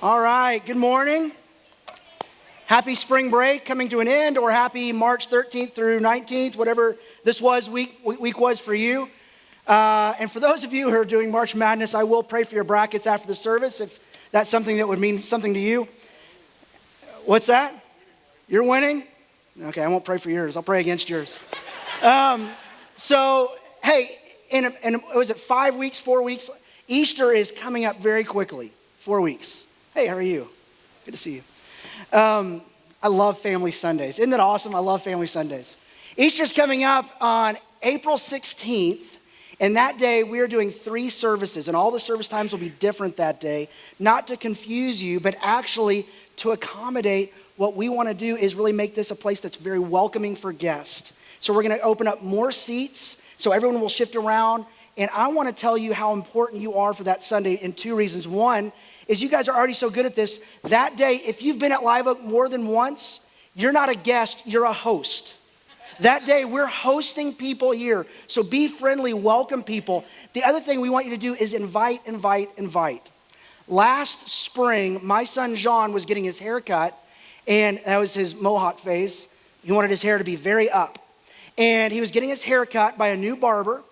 All right, good morning. Happy spring break coming to an end, or happy March 13th through 19th, whatever this week was for you. And for those of you who are doing March Madness, I will pray for your brackets after the service if that's something that would mean something to you. What's that? You're winning? Okay, I won't pray for yours. I'll pray against yours. So, hey, was it 5 weeks, 4 weeks? Easter is coming up very quickly. 4 weeks. Hey, how are you? Good to see you. I love Family Sundays. Isn't that awesome? I love Family Sundays. Easter's coming up on April 16th, and that day we are doing 3 services, and all the service times will be different that day, not to confuse you, but actually to accommodate what we want to do is really make this a place that's very welcoming for guests. So we're going to open up more seats so everyone will shift around, and I want to tell you how important you are for that Sunday in 2 reasons. One is you guys are already so good at this. That day, if you've been at Live Oak more than once, you're not a guest, you're a host. That day, we're hosting people here. So be friendly, welcome people. The other thing we want you to do is invite. Last spring, my son John was getting his hair cut, and that was his mohawk phase. He wanted his hair to be very up. And he was getting his hair cut by a new barber.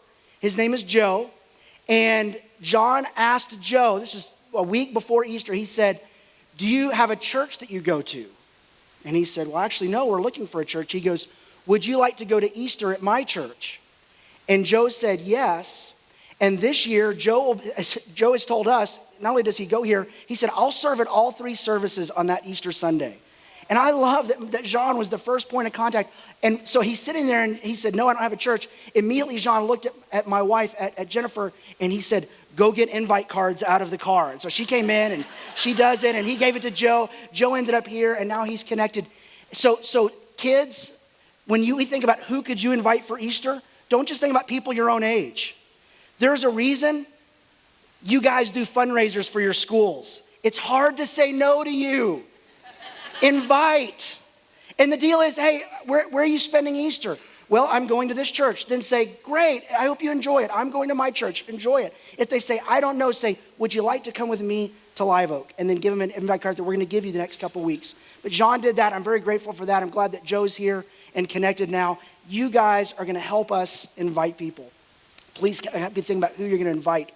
His name is Joe. And John asked Joe, this is a week before Easter, he said, "Do you have a church that you go to?" And he said, "Well, actually, no, we're looking for a church." He goes, "Would you like to go to Easter at my church?" And Joe said, "Yes." And this year, Joe has told us, not only does he go here, he said, "I'll serve at all 3 services on that Easter Sunday." And I love that John was the first point of contact. And so he's sitting there and he said, "No, I don't have a church." Immediately, John looked at my wife, at Jennifer, and he said, "Go get invite cards out of the car." And so she came in and she does it, and he gave it to Joe. Joe ended up here, and now he's connected. So kids, when we think about who could you invite for Easter, don't just think about people your own age. There's a reason you guys do fundraisers for your schools. It's hard to say no to you. Invite. And the deal is, hey, where are you spending Easter? "Well, I'm going to this church." Then say, "Great, I hope you enjoy it. I'm going to my church. Enjoy it." If they say, "I don't know," say, "Would you like to come with me to Live Oak?" And then give them an invite card that we're going to give you the next couple weeks. But John did that. I'm very grateful for that. I'm glad that Joe's here and connected now. You guys are going to help us invite people. Please be thinking about who you're going to invite.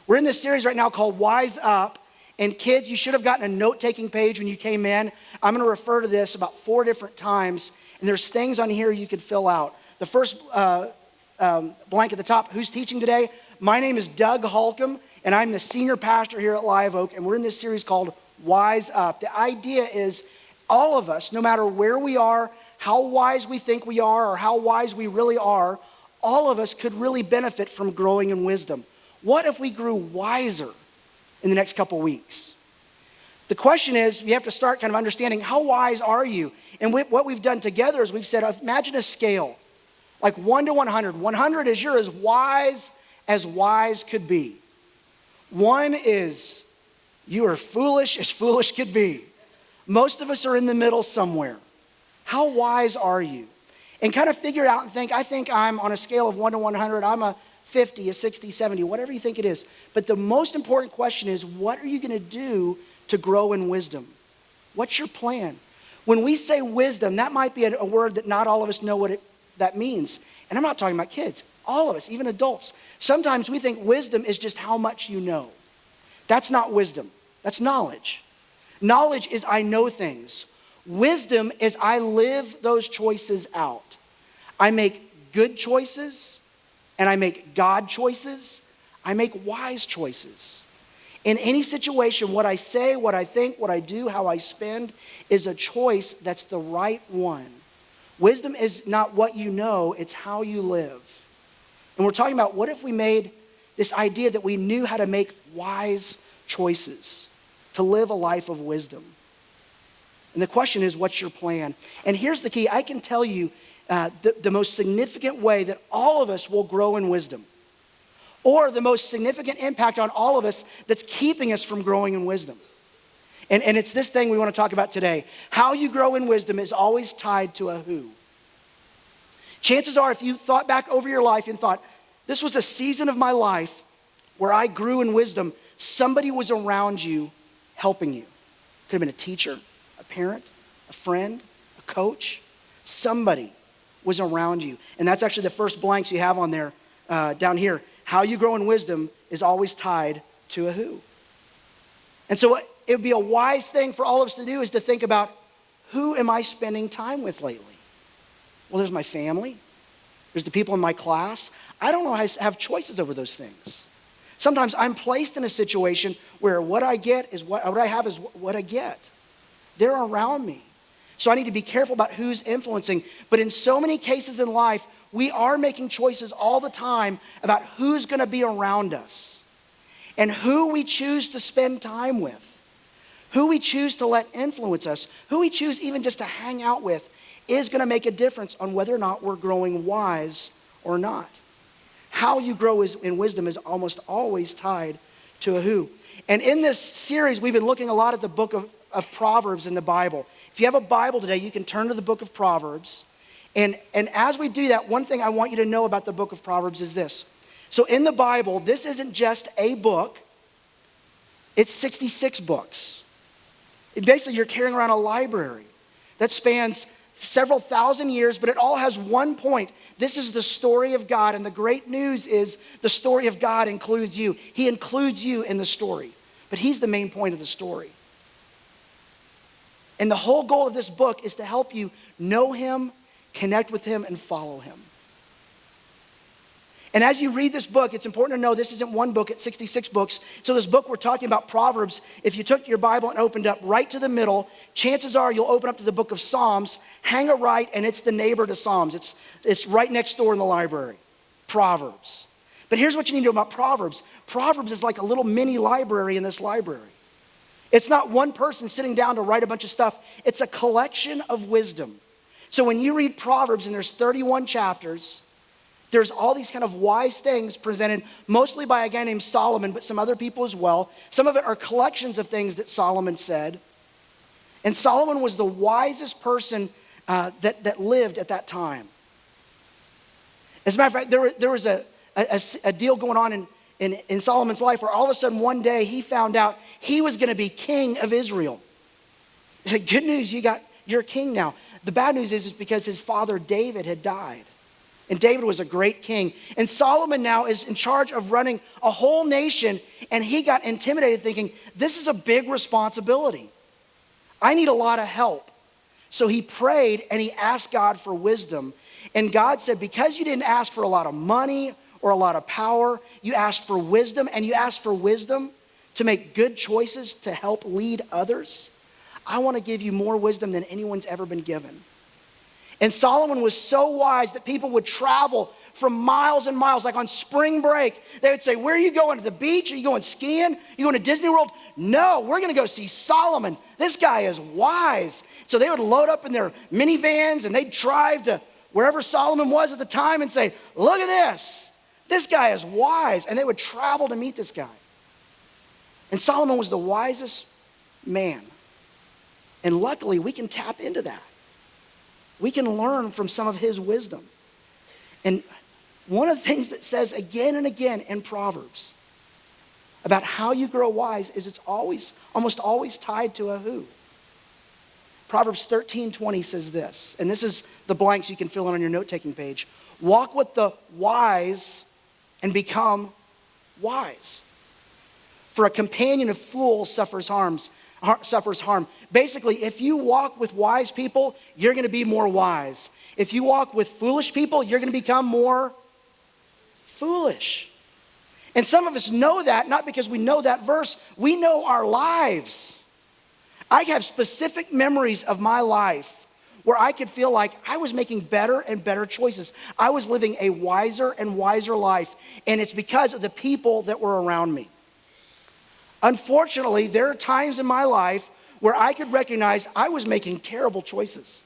We're in this series right now called Wise Up. And kids, you should have gotten a note-taking page when you came in. I'm going to refer to this about 4 different times. And there's things on here you could fill out. The first blank at the top, who's teaching today? My name is Doug Holcomb, and I'm the senior pastor here at Live Oak, and we're in this series called Wise Up. The idea is all of us, no matter where we are, how wise we think we are, or how wise we really are, all of us could really benefit from growing in wisdom. What if we grew wiser in the next couple weeks? The question is, you have to start kind of understanding, how wise are you? And what we've done together is we've said, imagine a scale. Like 1 to 100. 100 is you're as wise could be. 1 is you are foolish as foolish could be. Most of us are in the middle somewhere. How wise are you? And kind of figure it out and think, I think I'm on a scale of 1 to 100. I'm a 50, a 60, 70, whatever you think it is. But the most important question is, what are you going to do to grow in wisdom? What's your plan? When we say wisdom, that might be a word that not all of us know what that means. And I'm not talking about kids. All of us, even adults. Sometimes we think wisdom is just how much you know. That's not wisdom. That's knowledge. Knowledge is I know things. Wisdom is I live those choices out. I make good choices, and I make God choices. I make wise choices. In any situation, what I say, what I think, what I do, how I spend is a choice that's the right one. Wisdom is not what you know, it's how you live. And we're talking about, what if we made this idea that we knew how to make wise choices to live a life of wisdom? And the question is, what's your plan? And here's the key. I can tell you the most significant way that all of us will grow in wisdom, or the most significant impact on all of us that's keeping us from growing in wisdom. And it's this thing we want to talk about today. How you grow in wisdom is always tied to a who. Chances are, if you thought back over your life and thought, this was a season of my life where I grew in wisdom, somebody was around you helping you. Could have been a teacher, a parent, a friend, a coach. Somebody was around you. And that's actually the first blanks you have on there down here. How you grow in wisdom is always tied to a who. And so it would be a wise thing for all of us to do is to think about, who am I spending time with lately? Well, there's my family. There's the people in my class. I don't know how to have choices over those things. Sometimes I'm placed in a situation where what I get is what I have is what I get. They're around me. So I need to be careful about who's influencing. But in so many cases in life, we are making choices all the time about who's going to be around us and who we choose to spend time with, who we choose to let influence us, who we choose even just to hang out with is going to make a difference on whether or not we're growing wise or not. How you grow in wisdom is almost always tied to a who. And in this series, we've been looking a lot at the book of Proverbs in the Bible. If you have a Bible today, you can turn to the book of Proverbs. And as we do that, one thing I want you to know about the book of Proverbs is this. So in the Bible, this isn't just a book. It's 66 books. Basically, you're carrying around a library that spans several thousand years, but it all has one point. This is the story of God, and the great news is the story of God includes you. He includes you in the story, but he's the main point of the story. And the whole goal of this book is to help you know him, connect with him, and follow him. And as you read this book, it's important to know this isn't one book, it's 66 books. So this book we're talking about, Proverbs, if you took your Bible and opened up right to the middle, chances are you'll open up to the book of Psalms, hang a right, and it's the neighbor to Psalms. It's right next door in the library, Proverbs. But here's what you need to know about Proverbs. Proverbs is like a little mini library in this library. It's not one person sitting down to write a bunch of stuff. It's a collection of wisdom. So when you read Proverbs, and there's 31 chapters, there's all these kind of wise things presented mostly by a guy named Solomon, but some other people as well. Some of it are collections of things that Solomon said. And Solomon was the wisest person that lived at that time. As a matter of fact, there was a deal going on in Solomon's life where all of a sudden one day he found out he was going to be king of Israel. He said, good news, you're king now. The bad news is because his father David had died. And David was a great king. And Solomon now is in charge of running a whole nation. And he got intimidated thinking, this is a big responsibility. I need a lot of help. So he prayed and he asked God for wisdom. And God said, because you didn't ask for a lot of money or a lot of power, you asked for wisdom. And you asked for wisdom to make good choices to help lead others. I want to give you more wisdom than anyone's ever been given. And Solomon was so wise that people would travel from miles and miles, like on spring break. They would say, where are you going? To the beach? Are you going skiing? Are you going to Disney World? No, we're going to go see Solomon. This guy is wise. So they would load up in their minivans and they'd drive to wherever Solomon was at the time and say, look at this. This guy is wise. And they would travel to meet this guy. And Solomon was the wisest man. And luckily, we can tap into that. We can learn from some of his wisdom. And one of the things that says again and again in Proverbs about how you grow wise is it's almost always tied to a who. Proverbs 13:20 says this, and this is the blanks you can fill in on your note-taking page. Walk with the wise and become wise. For a companion of fools suffers harm. Basically, if you walk with wise people, you're going to be more wise. If you walk with foolish people, you're going to become more foolish. And some of us know that, not because we know that verse, we know our lives. I have specific memories of my life where I could feel like I was making better and better choices. I was living a wiser and wiser life, and it's because of the people that were around me. Unfortunately, there are times in my life where I could recognize I was making terrible choices.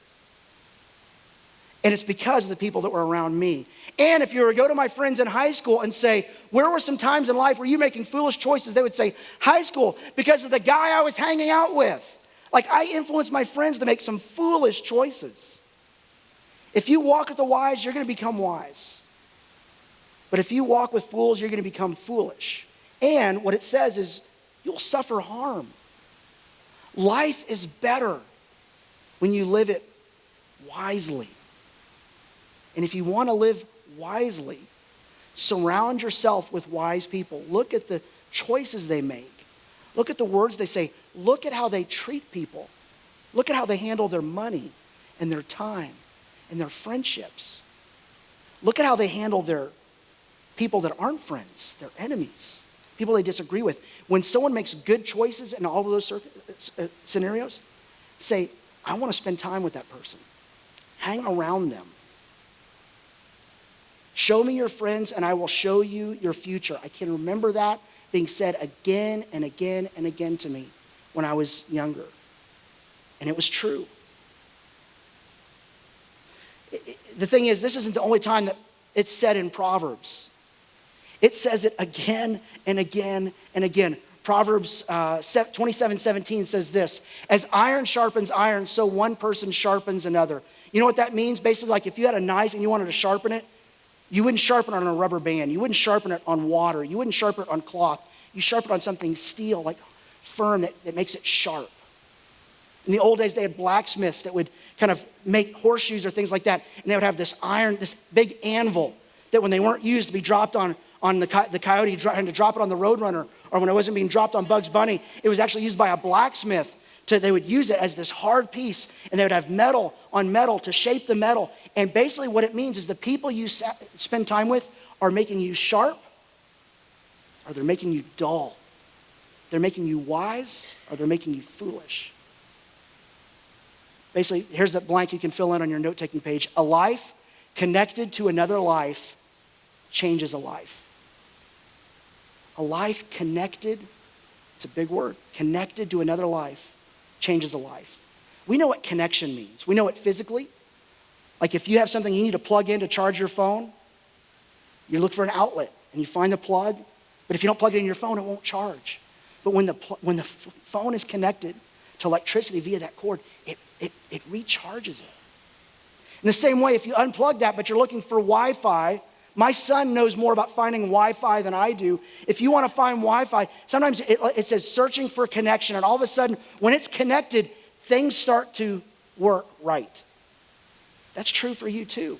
And it's because of the people that were around me. And if you were to go to my friends in high school and say, where were some times in life where you were making foolish choices? They would say, high school, because of the guy I was hanging out with. Like I influenced my friends to make some foolish choices. If you walk with the wise, you're going to become wise. But if you walk with fools, you're going to become foolish. And what it says is, you'll suffer harm. Life is better when you live it wisely. And if you want to live wisely, surround yourself with wise people. Look at the choices they make. Look at the words they say. Look at how they treat people. Look at how they handle their money and their time and their friendships. Look at how they handle their people that aren't friends, their enemies, people they disagree with. When someone makes good choices in all of those scenarios, say, I want to spend time with that person. Hang around them. Show me your friends and I will show you your future. I can remember that being said again and again and again to me when I was younger. And it was true. The thing is, this isn't the only time that it's said in Proverbs. It says it again and again and again. Proverbs 27:17 says this, as iron sharpens iron, so one person sharpens another. You know what that means? Basically, like if you had a knife and you wanted to sharpen it, you wouldn't sharpen it on a rubber band. You wouldn't sharpen it on water. You wouldn't sharpen it on cloth. You sharpen it on something steel, like firm, that makes it sharp. In the old days, they had blacksmiths that would kind of make horseshoes or things like that. And they would have this iron, this big anvil that when they weren't used to be dropped on the coyote, trying to drop it on the roadrunner, or when it wasn't being dropped on Bugs Bunny, it was actually used by a blacksmith. They would use it as this hard piece, and they would have metal on metal to shape the metal. And basically what it means is the people you spend time with are making you sharp, or they're making you dull. They're making you wise, or they're making you foolish. Basically, here's that blank you can fill in on your note-taking page. A life connected to another life changes a life. A life connected, it's a big word, connected to another life changes a life. We know what connection means. We know it physically. Like if you have something you need to plug in to charge your phone, you look for an outlet and you find the plug, but if you don't plug it in your phone, it won't charge. But when the phone is connected to electricity via that cord, it recharges it. In the same way, if you unplug that, but you're looking for Wi-Fi, my son knows more about finding Wi-Fi than I do. If you want to find Wi-Fi, sometimes it says searching for connection, and all of a sudden, when it's connected, things start to work right. That's true for you too.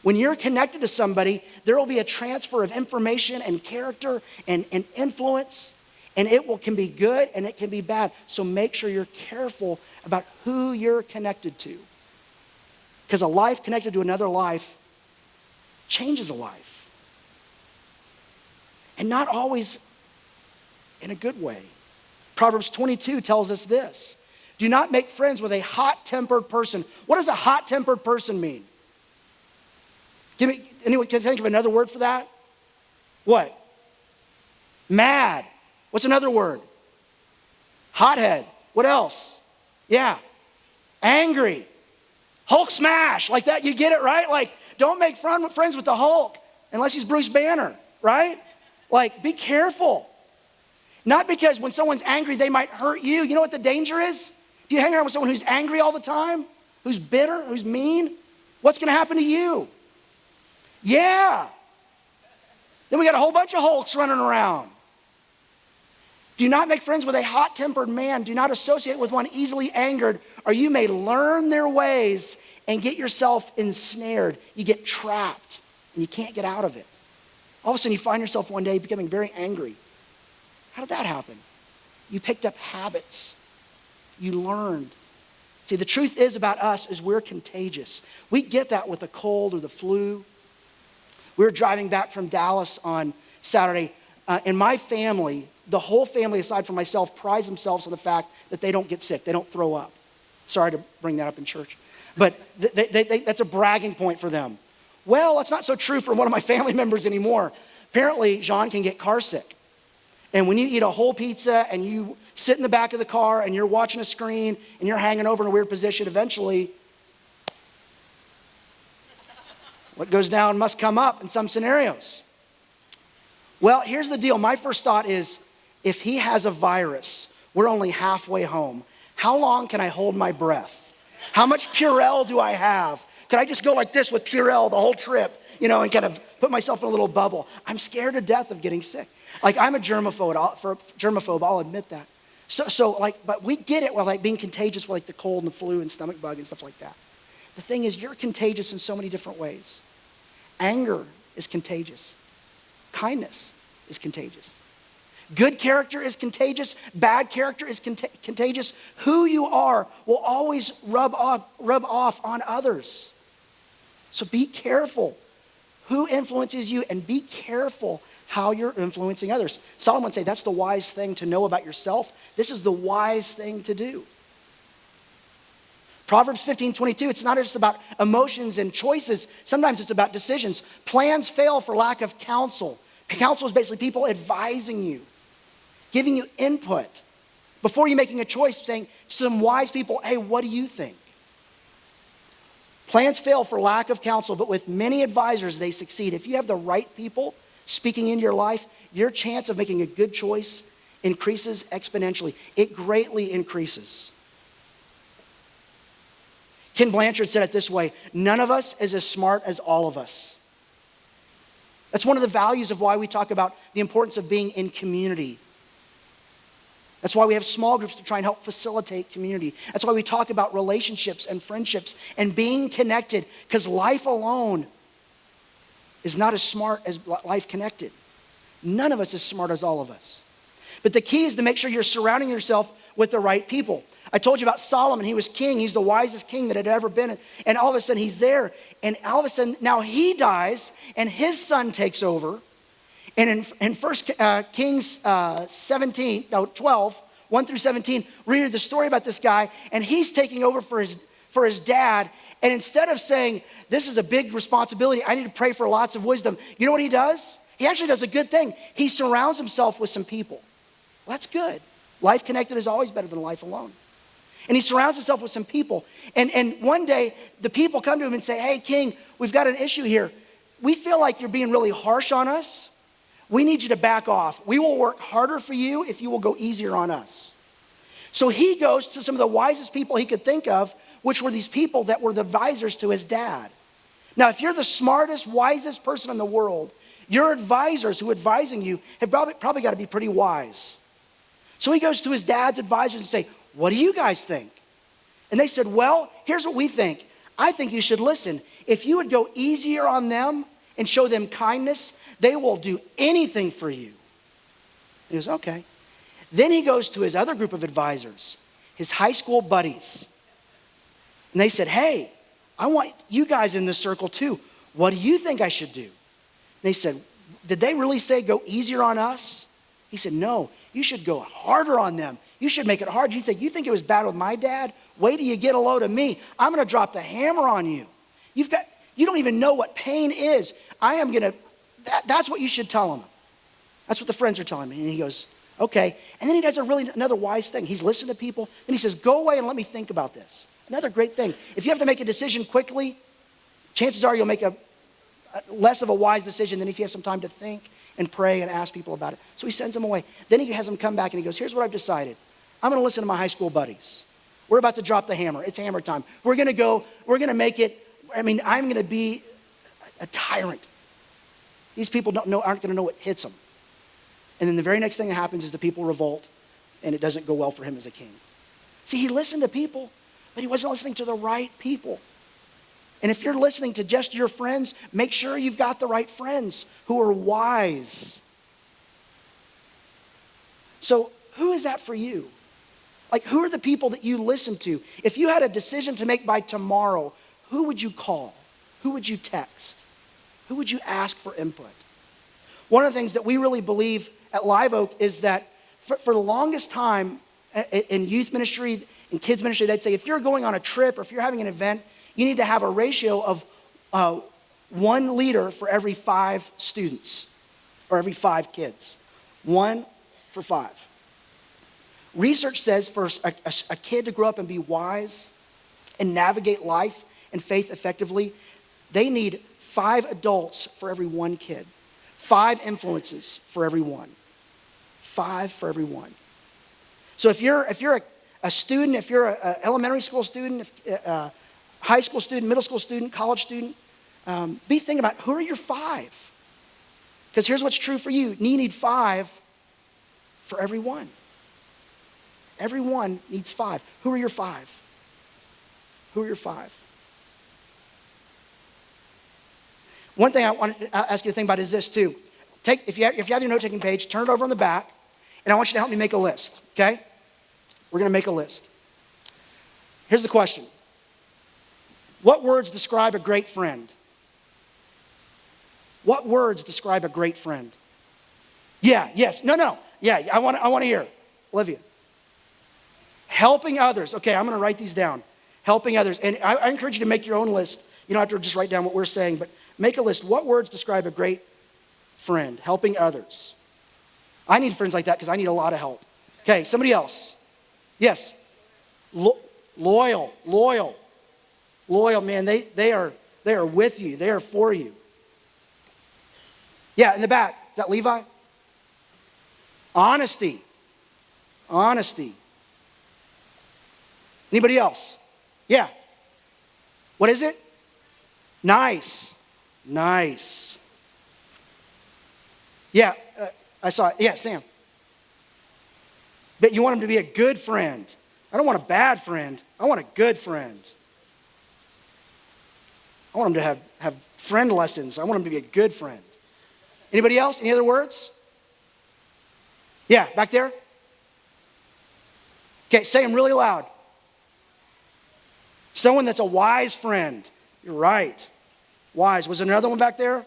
When you're connected to somebody, there will be a transfer of information and character and influence, and can be good and it can be bad. So make sure you're careful about who you're connected to. Because a life connected to another life changes a life. And not always in a good way. Proverbs 22 tells us this. Do not make friends with a hot-tempered person. What does a hot-tempered person mean? Anyone can think of another word for that? What? Mad. What's another word? Hothead. What else? Yeah. Angry. Hulk smash. Like that, you get it, right? Like, don't make friends with the Hulk unless he's Bruce Banner, right? Like, be careful. Not because when someone's angry, they might hurt you. You know what the danger is? If you hang around with someone who's angry all the time, who's bitter, who's mean, what's going to happen to you? Yeah. Then we got a whole bunch of Hulks running around. Do not make friends with a hot-tempered man. Do not associate with one easily angered, or you may learn their ways and get yourself ensnared. You get trapped, and you can't get out of it. All of a sudden, you find yourself one day becoming very angry. How did that happen? You picked up habits. You learned. See, the truth is about us is we're contagious. We get that with the cold or the flu. We were driving back from Dallas on Saturday, and my family, the whole family aside from myself, prides themselves on the fact that they don't get sick. They don't throw up. Sorry to bring that up in church. But that's a bragging point for them. Well, that's not so true for one of my family members anymore. Apparently, Jean can get car sick. And when you eat a whole pizza and you sit in the back of the car and you're watching a screen and you're hanging over in a weird position, eventually, what goes down must come up in some scenarios. Well, here's the deal. My first thought is, if he has a virus, we're only halfway home. How long can I hold my breath? How much Purell do I have? Could I just go like this with Purell the whole trip, and kind of put myself in a little bubble? I'm scared to death of getting sick. Like, I'm a germaphobe, I'll admit that. But we get it, well, like being contagious with like the cold and the flu and stomach bug and stuff like that. The thing is, you're contagious in so many different ways. Anger is contagious. Kindness is contagious. Good character is contagious. Bad character is contagious. Who you are will always rub off on others. So be careful who influences you, and be careful how you're influencing others. Solomon would say that's the wise thing to know about yourself. This is the wise thing to do. Proverbs 15:22, it's not just about emotions and choices. Sometimes it's about decisions. Plans fail for lack of counsel. Counsel is basically people advising you, giving you input. Before you're making a choice, saying to some wise people, hey, what do you think? Plans fail for lack of counsel, but with many advisors, they succeed. If you have the right people speaking into your life, your chance of making a good choice increases exponentially. It greatly increases. Ken Blanchard said it this way: none of us is as smart as all of us. That's one of the values of why we talk about the importance of being in community. That's why we have small groups to try and help facilitate community. That's why we talk about relationships and friendships and being connected, because life alone is not as smart as life connected. None of us is smart as all of us. But the key is to make sure you're surrounding yourself with the right people. I told you about Solomon. He was king. He's the wisest king that had ever been. And all of a sudden he's there. And all of a sudden now he dies and his son takes over. And in 1 Kings 12, 1 through 17, read the story about this guy. And he's taking over for his dad. And instead of saying, this is a big responsibility, I need to pray for lots of wisdom, you know what he does? He actually does a good thing. He surrounds himself with some people. Well, that's good. Life connected is always better than life alone. And he surrounds himself with some people. And one day, the people come to him and say, hey, king, we've got an issue here. We feel like you're being really harsh on us. We need you to back off. We will work harder for you if you will go easier on us. So he goes to some of the wisest people he could think of, which were these people that were the advisors to his dad. Now, if you're the smartest, wisest person in the world, your advisors who are advising you have probably got to be pretty wise. So he goes to his dad's advisors and say, what do you guys think? And they said, well, here's what we think. I think you should listen. If you would go easier on them and show them kindness, they will do anything for you. He goes, okay. Then he goes to his other group of advisors, his high school buddies. And they said, hey, I want you guys in this circle too. What do you think I should do? They said, did they really say go easier on us? He said, no, you should go harder on them. You should make it hard. You think it was bad with my dad? Wait till you get a load of me. I'm going to drop the hammer on you. You don't even know what pain is. That's what you should tell them. That's what the friends are telling me. And he goes, okay. And then he does another wise thing. He's listened to people. Then he says, go away and let me think about this. Another great thing. If you have to make a decision quickly, chances are you'll make a less of a wise decision than if you have some time to think and pray and ask people about it. So he sends them away. Then he has them come back and he goes, here's what I've decided. I'm going to listen to my high school buddies. We're about to drop the hammer. It's hammer time. We're going to make it. I'm going to be a tyrant. These people aren't going to know what hits them. And then the very next thing that happens is the people revolt and it doesn't go well for him as a king. See, he listened to people, but he wasn't listening to the right people. And if you're listening to just your friends, make sure you've got the right friends who are wise. So who is that for you? Like, who are the people that you listen to? If you had a decision to make by tomorrow, who would you call? Who would you text? Who would you ask for input? One of the things that we really believe at Live Oak is that for the longest time in youth ministry, in kids ministry, they'd say if you're going on a trip or if you're having an event, you need to have a ratio of 1 leader for every 5 students or every 5 kids. 1 for 5. Research says for a kid to grow up and be wise and navigate life and faith effectively, they need 5 adults for every 1 kid. 5 influences for every 1. 5 for every 1. So if you're a student, if you're an elementary school student, high school student, middle school student, college student, be thinking about who are your 5. Because here's what's true for you. You need 5 for every 1. Everyone needs 5. Who are your 5? Who are your 5? One thing I want to ask you to think about is this too. If you have your note-taking page, turn it over on the back, and I want you to help me make a list, okay? We're going to make a list. Here's the question. What words describe a great friend? What words describe a great friend? Yeah, yes, no. Yeah, I want to hear. Olivia. Helping others. Okay, I'm going to write these down. Helping others. And I encourage you to make your own list. You don't have to just write down what we're saying, but make a list. What words describe a great friend? Helping others. I need friends like that because I need a lot of help. Okay, somebody else. Yes. Loyal, man. They are with you. They are for you. Yeah, in the back. Is that Levi? Honesty. Anybody else? Yeah. What is it? Nice. Yeah, I saw it. Yeah, Sam. But you want him to be a good friend. I don't want a bad friend. I want a good friend. I want him to have friend lessons. I want him to be a good friend. Anybody else? Any other words? Yeah, back there. Okay, say them really loud. Someone that's a wise friend. You're right. Wise. Was there another one back there?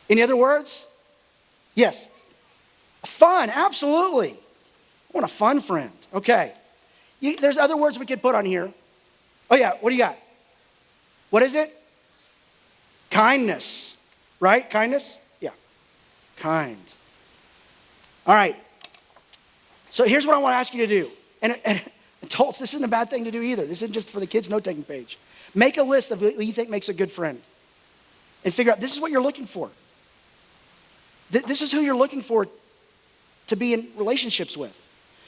Any other words? Yes. Fun, absolutely. I want a fun friend. Okay. There's other words we could put on here. Oh yeah, what do you got? What is it? Kindness. Right? Kindness? Yeah. Kind. All right. So here's what I want to ask you to do. And adults, this isn't a bad thing to do either. This isn't just for the kids' note-taking page. Make a list of who you think makes a good friend. And figure out, this is what you're looking for. This is who you're looking for to be in relationships with.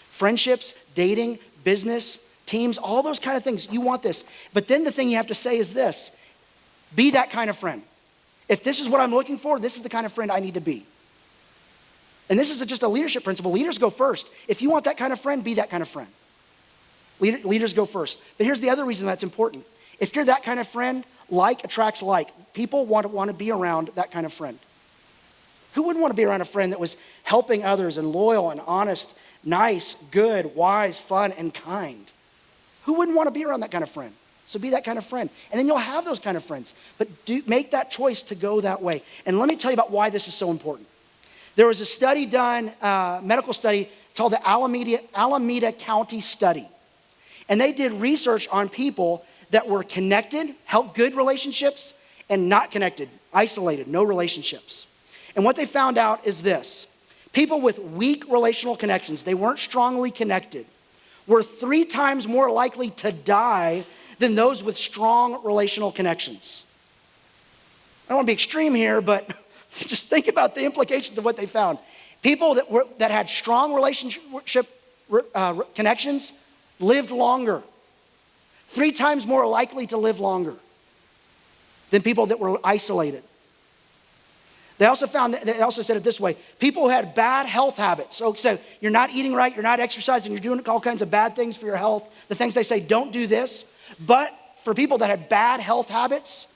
Friendships, dating, business, teams, all those kind of things. You want this. But then the thing you have to say is this. Be that kind of friend. If this is what I'm looking for, this is the kind of friend I need to be. And this is just a leadership principle. Leaders go first. If you want that kind of friend, be that kind of friend. Leaders go first. But here's the other reason that's important. If you're that kind of friend, like attracts like. People want to be around that kind of friend. Who wouldn't want to be around a friend that was helping others and loyal and honest, nice, good, wise, fun, and kind? Who wouldn't want to be around that kind of friend? So be that kind of friend. And then you'll have those kind of friends. But make that choice to go that way. And let me tell you about why this is so important. There was a study done, medical study, called the Alameda County Study. And they did research on people that were connected, helped good relationships, and not connected, isolated, no relationships. And what they found out is this. People with weak relational connections, they weren't strongly connected, were 3 times more likely to die than those with strong relational connections. I don't want to be extreme here, but just think about the implications of what they found. People that had strong relationship connections lived longer. 3 times more likely to live longer than people that were isolated. They also said it this way. People who had bad health habits. So you're not eating right, you're not exercising, you're doing all kinds of bad things for your health. The things they say, don't do this. But for people that had bad health habits,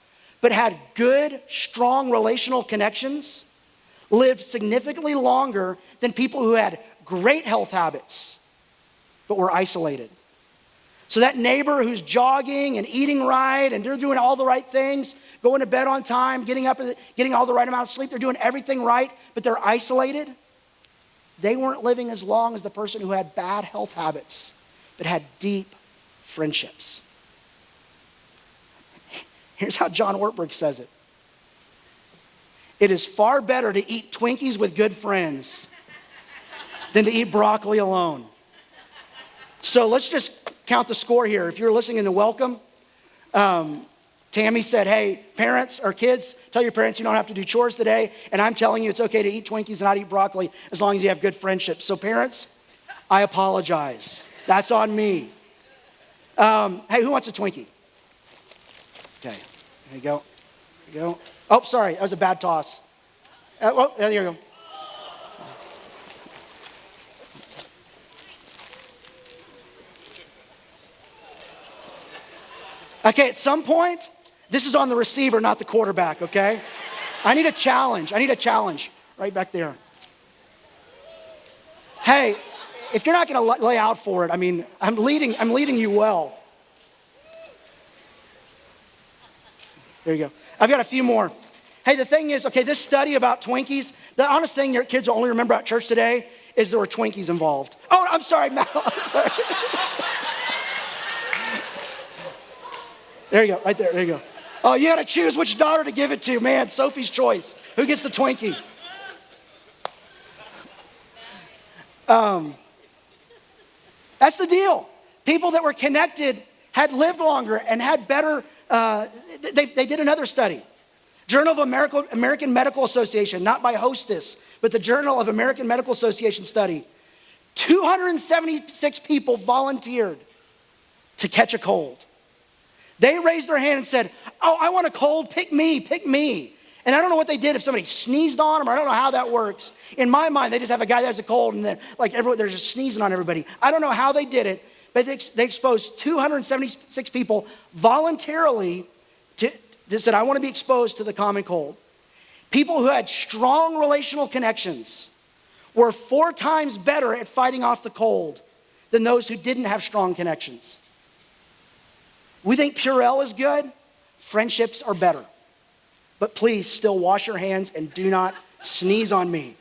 but had good, strong relational connections, lived significantly longer than people who had great health habits, but were isolated. So that neighbor who's jogging and eating right and they're doing all the right things, going to bed on time, getting up, getting all the right amount of sleep, they're doing everything right, but they're isolated. They weren't living as long as the person who had bad health habits, but had deep friendships. Here's how John Ortberg says it. It is far better to eat Twinkies with good friends than to eat broccoli alone. So let's just count the score here. If you're listening in the welcome, Tammy said, hey, parents or kids, tell your parents you don't have to do chores today. And I'm telling you it's okay to eat Twinkies and not eat broccoli as long as you have good friendships. So parents, I apologize. That's on me. Hey, who wants a Twinkie? Okay, there you go. There you go. Oh, sorry, that was a bad toss. There you go. Okay, at some point, this is on the receiver, not the quarterback, okay? I need a challenge. Right back there. Hey, if you're not going to lay out for it, I mean, I'm leading you well. There you go. I've got a few more. Hey, the thing is, okay, this study about Twinkies, the honest thing your kids will only remember at church today is there were Twinkies involved. Oh, I'm sorry, Mal. I'm sorry. There you go, right there, there you go. Oh, you got to choose which daughter to give it to. Man, Sophie's choice. Who gets the Twinkie? That's the deal. People that were connected had lived longer and had better, they did another study. Journal of American Medical Association, not by Hostess, but the Journal of American Medical Association study. 276 people volunteered to catch a cold. They raised their hand and said, oh, I want a cold, pick me. And I don't know what they did if somebody sneezed on them, or I don't know how that works. In my mind, they just have a guy that has a cold and then like everyone, they're just sneezing on everybody. I don't know how they did it, but they exposed 276 people voluntarily that said, I want to be exposed to the common cold. People who had strong relational connections were 4 times better at fighting off the cold than those who didn't have strong connections. We think Purell is good. Friendships are better. But please still wash your hands and do not sneeze on me.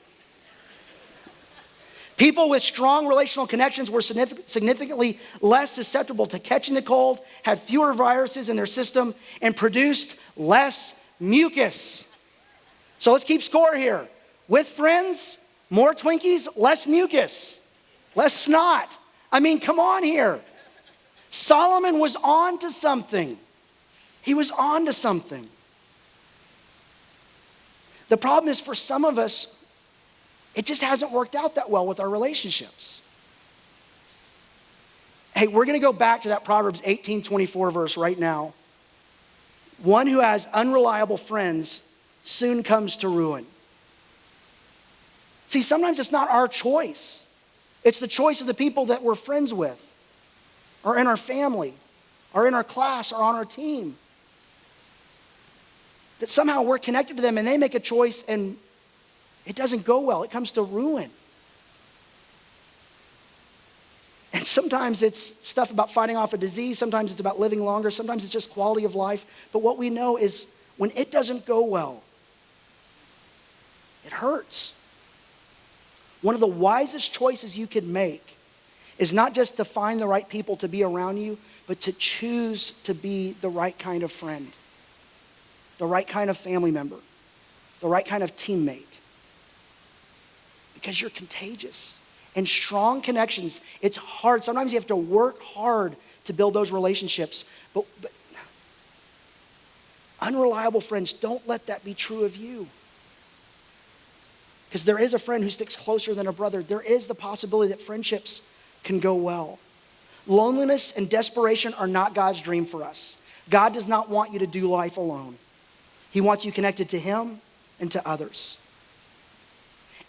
People with strong relational connections were significantly less susceptible to catching the cold, had fewer viruses in their system, and produced less mucus. So let's keep score here. With friends, more Twinkies, less mucus, less snot. I mean, come on here. Solomon was on to something. He was on to something. The problem is for some of us, it just hasn't worked out that well with our relationships. Hey, we're going to go back to that Proverbs 18:24 verse right now. One who has unreliable friends soon comes to ruin. See, sometimes it's not our choice. It's the choice of the people that we're friends with, or in our family, or in our class, or on our team. That somehow we're connected to them and they make a choice and it doesn't go well. It comes to ruin. And sometimes it's stuff about fighting off a disease. Sometimes it's about living longer. Sometimes it's just quality of life. But what we know is when it doesn't go well, it hurts. One of the wisest choices you could make is not just to find the right people to be around you, but to choose to be the right kind of friend, the right kind of family member, the right kind of teammate. Because you're contagious. And strong connections, it's hard. Sometimes you have to work hard to build those relationships. But unreliable friends, don't let that be true of you. Because there is a friend who sticks closer than a brother. There is the possibility that friendships can go well. Loneliness and desperation are not God's dream for us. God does not want you to do life alone. He wants you connected to Him and to others.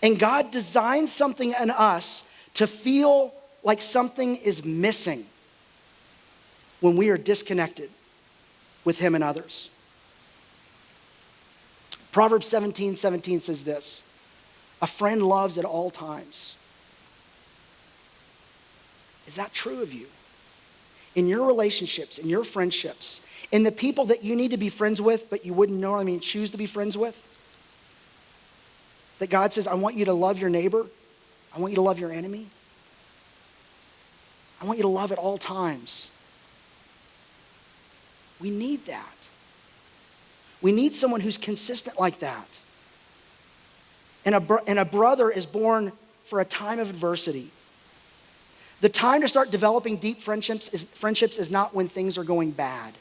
And God designed something in us to feel like something is missing when we are disconnected with Him and others. Proverbs 17:17 says this, a friend loves at all times. Is that true of you? In your relationships, in your friendships, in the people that you need to be friends with, but you wouldn't normally choose to be friends with? That God says, I want you to love your neighbor. I want you to love your enemy. I want you to love at all times. We need that. We need someone who's consistent like that. And a brother is born for a time of adversity. The time to start developing deep friendships is not when things are going bad.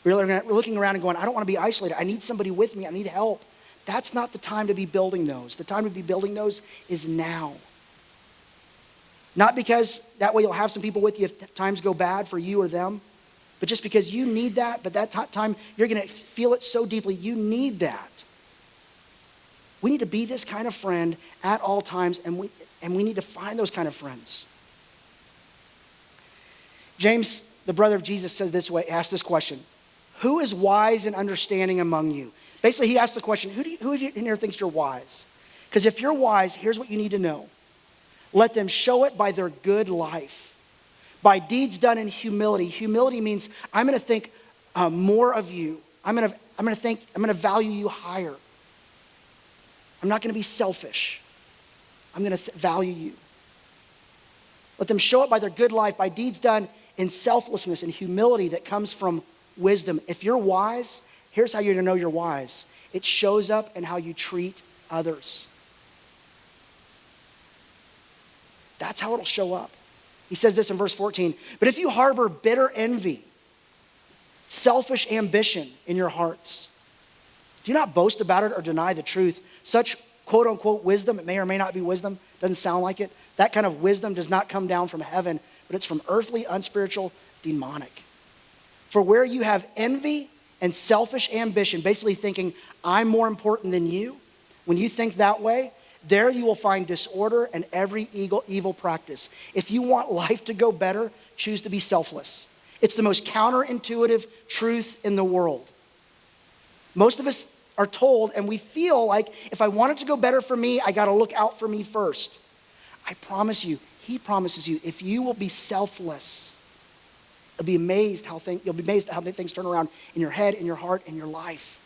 We're looking around and going, I don't want to be isolated. I need somebody with me. I need help. That's not the time to be building those. The time to be building those is now. Not because that way you'll have some people with you if times go bad for you or them, but just because you need that, but that time you're going to feel it so deeply. You need that. We need to be this kind of friend at all times, and we need to find those kind of friends. James the brother of Jesus, said this way, asked this question: who is wise and understanding among you? Basically, he asked the question, who in here thinks you're wise? Because if you're wise, here's what you need to know. Let them show it by their good life, by deeds done in humility. Humility means I'm going to think more of you. I'm going to value you higher. I'm not going to be selfish. I'm going to value you. Let them show it by their good life, by deeds done in selflessness and humility that comes from wisdom. If you're wise, here's how you're going to know you're wise. It shows up in how you treat others. That's how it'll show up. He says this in verse 14. But if you harbor bitter envy, selfish ambition in your hearts, do not boast about it or deny the truth. Such quote unquote wisdom, it may or may not be wisdom, doesn't sound like it. That kind of wisdom does not come down from heaven, but it's from earthly, unspiritual, demonic. For where you have envy and selfish ambition, basically thinking, I'm more important than you, when you think that way, there you will find disorder and every evil practice. If you want life to go better, choose to be selfless. It's the most counterintuitive truth in the world. Most of us are told, and we feel like, if I want it to go better for me, I got to look out for me first. I promise you, he promises you, if you will be selfless, you'll be amazed how things turn around in your head, in your heart, in your life.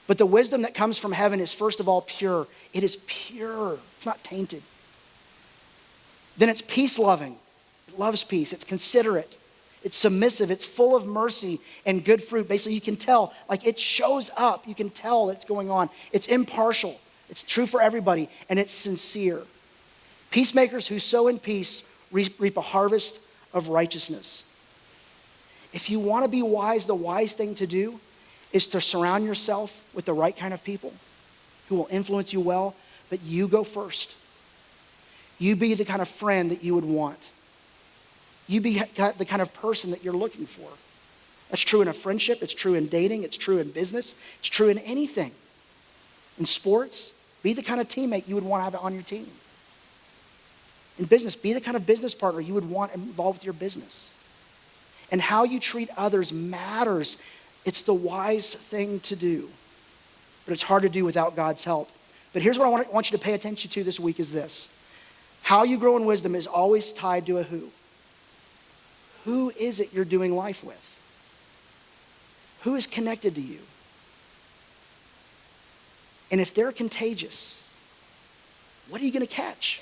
But the wisdom that comes from heaven is first of all pure. It is pure. It's not tainted. Then it's peace-loving. It loves peace. It's considerate. It's submissive. It's full of mercy and good fruit. Basically, you can tell, like it shows up. You can tell that's going on. It's impartial. It's true for everybody. And it's sincere. Peacemakers who sow in peace reap a harvest of righteousness. If you want to be wise, the wise thing to do is to surround yourself with the right kind of people who will influence you well, but you go first. You be the kind of friend that you would want. You be the kind of person that you're looking for. That's true in a friendship. It's true in dating. It's true in business. It's true in anything. In sports, be the kind of teammate you would want to have on your team. In business, be the kind of business partner you would want involved with your business. And how you treat others matters. It's the wise thing to do. But it's hard to do without God's help. But here's what I want you to pay attention to this week is this. How you grow in wisdom is always tied to a who. Who is it you're doing life with? Who is connected to you? And if they're contagious, what are you going to catch?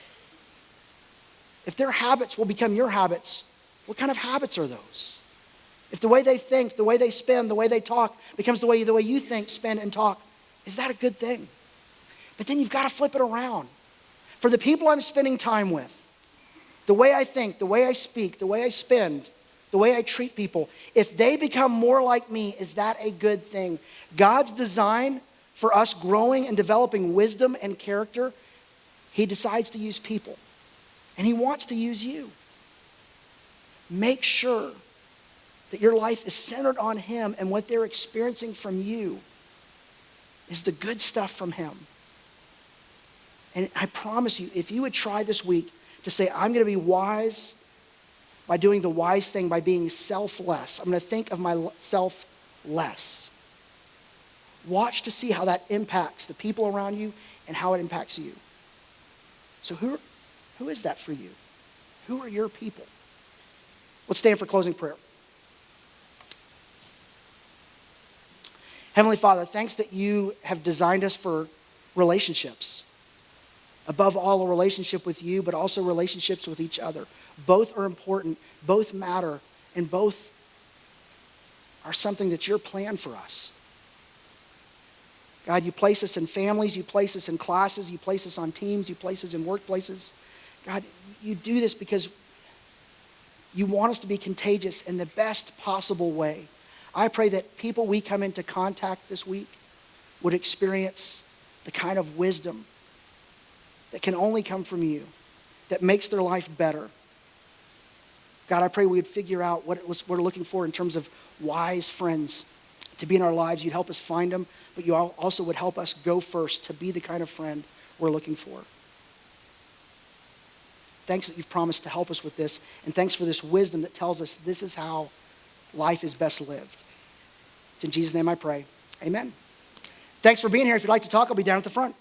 If their habits will become your habits, what kind of habits are those? If the way they think, the way they spend, the way they talk becomes the way you think, spend, and talk, is that a good thing? But then you've got to flip it around. For the people I'm spending time with, the way I think, the way I speak, the way I spend, the way I treat people, if they become more like me, is that a good thing? God's design for us growing and developing wisdom and character, he decides to use people. And he wants to use you. Make sure that your life is centered on him, and what they're experiencing from you is the good stuff from him. And I promise you, if you would try this week to say, I'm going to be wise by doing the wise thing, by being selfless. I'm going to think of myself less. Watch to see how that impacts the people around you and how it impacts you. So who is that for you? Who are your people? Let's stand for closing prayer. Heavenly Father, thanks that you have designed us for relationships. Above all, a relationship with you, but also relationships with each other. Both are important, both matter, and both are something that's your plan for us. God, you place us in families, you place us in classes, you place us on teams, you place us in workplaces. God, you do this because you want us to be contagious in the best possible way. I pray that people we come into contact this week would experience the kind of wisdom that can only come from you, that makes their life better. God, I pray we would figure out what we're looking for in terms of wise friends to be in our lives. You'd help us find them, but you also would help us go first to be the kind of friend we're looking for. Thanks that you've promised to help us with this. And thanks for this wisdom that tells us this is how life is best lived. It's in Jesus' name I pray. Amen. Thanks for being here. If you'd like to talk, I'll be down at the front.